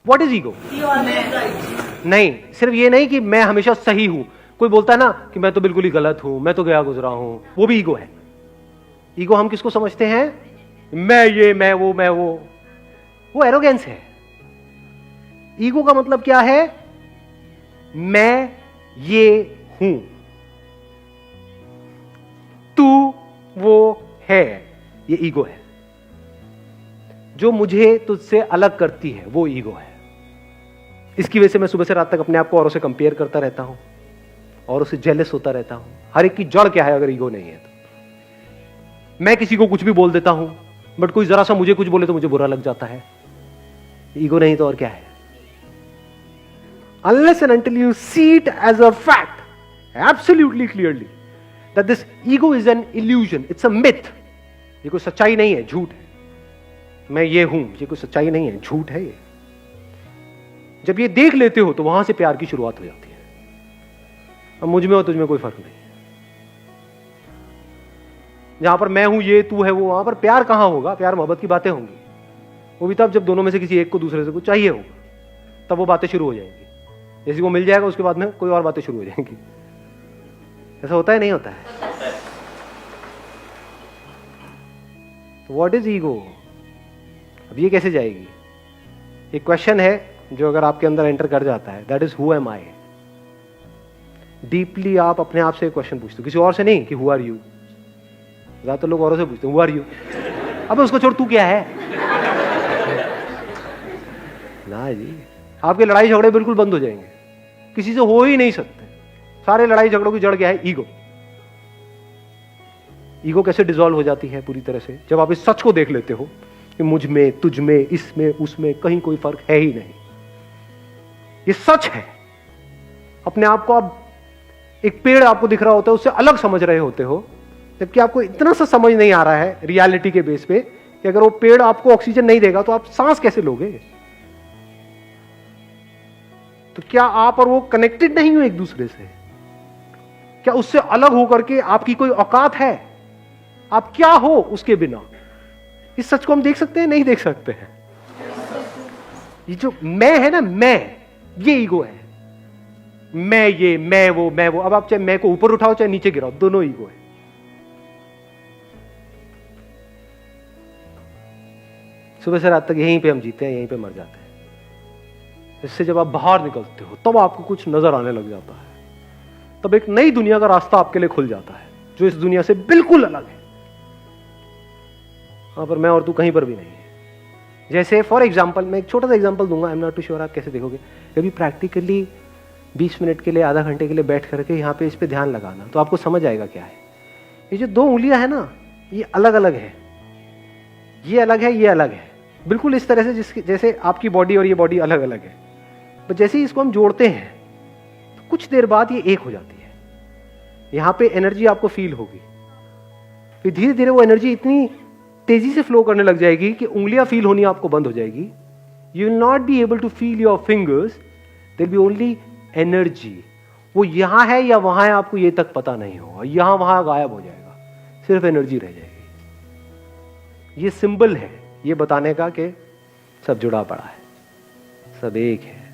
What is ego? नहीं, सिर्फ ये नहीं कि मैं हमेशा सही हूं। कोई बोलता है ना कि मैं तो बिल्कुल ही गलत हूं, मैं तो गया गुजरा हूं, वो भी ईगो है। ईगो हम किसको समझते हैं? मैं ये, मैं वो एरोगेंस है। ईगो का मतलब क्या है? मैं ये हूं, तू वो है, ये ईगो है। जो मुझे तुझसे अलग करती है वो ईगो है। इसकी वजह से मैं सुबह से रात तक अपने आप को औरों से कंपेयर करता रहता हूं और उससे जेलस होता रहता हूं। हर एक की जड़ क्या है अगर ईगो नहीं है तो? मैं किसी को कुछ भी बोल देता हूं, बट कोई जरा सा मुझे कुछ बोले तो मुझे बुरा लग जाता है। ईगो नहीं तो और क्या है? Unless and until you see it as a fact, absolutely clearly, that this ego is an illusion, it's a myth. ये कोई सच्चाई नहीं है, झूठ है। मैं ये हूं, ये कोई सच्चाई नहीं है, झूठ है ये। जब ये देख लेते हो तो वहां से प्यार की शुरुआत हो जाती है। अब मुझ में और तुझ में कोई फर्क नहीं है। जहां पर मैं हूं, ये तू है वो, वहां पर प्यार कहां होगा? प्यार मोहब्बत की बातें होंगी। वो भी तब जब दोनों में से किसी एक को दूसरे से कुछ चाहिए होगा, तब वो बातें शुरू हो जाएंगी। जैसे वो मिल जाएगा उसके बाद में कोई और बातें शुरू हो जाएंगी। ऐसा होता है नहीं होता है? What is ego? अब ये कैसे जाएगी? एक क्वेश्चन है जो अगर आपके अंदर एंटर कर जाता है, that is who am I. Deeply आप अपने आप से एक क्वेश्चन पूछते हो, किसी और से नहीं कि हु आर यू। ज्यादातर लोग औरों से पूछते हैं हु आर यू। अब उसको छोड़, तू क्या है? ना जी, आपके लड़ाई झगड़े बिल्कुल बंद हो जाएंगे, किसी से हो ही नहीं सकते। सारे लड़ाई झगड़ों की जड़ क्या है? ईगो। ईगो कैसे डिसॉल्व हो जाती है पूरी तरह से? जब आप इस सच को देख लेते हो कि मुझ में, तुझ में, इसमें, उसमें कहीं कोई फर्क है ही नहीं। ये सच है। अपने आप को आप, एक पेड़ आपको दिख रहा होता है, उससे अलग समझ रहे होते हो, जबकि आपको इतना सा समझ नहीं आ रहा है रियलिटी के बेस पे कि अगर वो पेड़ आपको ऑक्सीजन नहीं देगा तो आप सांस कैसे लोगे? तो क्या आप और वो कनेक्टेड नहीं हो एक दूसरे से? क्या उससे अलग होकर के आपकी कोई औकात है? आप क्या हो उसके बिना? इस सच को हम देख सकते हैं? नहीं देख सकते हैं। ये जो मैं है ना, मैं, ये ईगो है। मैं ये, मैं वो। अब आप चाहे मैं को ऊपर उठाओ चाहे नीचे गिराओ, दोनों ईगो है। सुबह से रात तक यहीं पे हम जीते हैं, यहीं पे मर जाते हैं। इससे जब आप बाहर निकलते हो तब आपको कुछ नजर आने लग जाता है। तब एक नई दुनिया का रास्ता आपके लिए खुल जाता है जो इस दुनिया से बिल्कुल अलग है। वहां पर मैं और तू कहीं पर भी नहीं है। जैसे फॉर एग्जाम्पल, मैं एक छोटा सा एग्जाम्पल दूंगा, I am not too sure आप कैसे देखोगे। कभी प्रैक्टिकली 20 मिनट के लिए, आधा घंटे के लिए बैठ करके यहाँ पे इस पे ध्यान लगाना, तो आपको समझ आएगा क्या है। ये जो 2 उंगलियां है ना, ये अलग अलग है। ये अलग है, ये अलग है, बिल्कुल इस तरह से जैसे आपकी बॉडी और ये बॉडी अलग अलग है। तो जैसे ही इसको हम जोड़ते हैं तो कुछ देर बाद ये एक हो जाती है। यहां पे एनर्जी आपको फील होगी, फिर धीरे धीरे वो एनर्जी इतनी तेजी से फ्लो करने लग जाएगी कि उंगलियां फील होनी आपको बंद हो जाएगी। You will not be able to feel your fingers, there be only energy. वो यहां है या वहां है आपको ये तक पता नहीं होगा, यहां वहां गायब हो जाएगा, सिर्फ एनर्जी रह जाएगी। ये सिंबल है ये बताने का कि सब जुड़ा पड़ा है, सब एक है।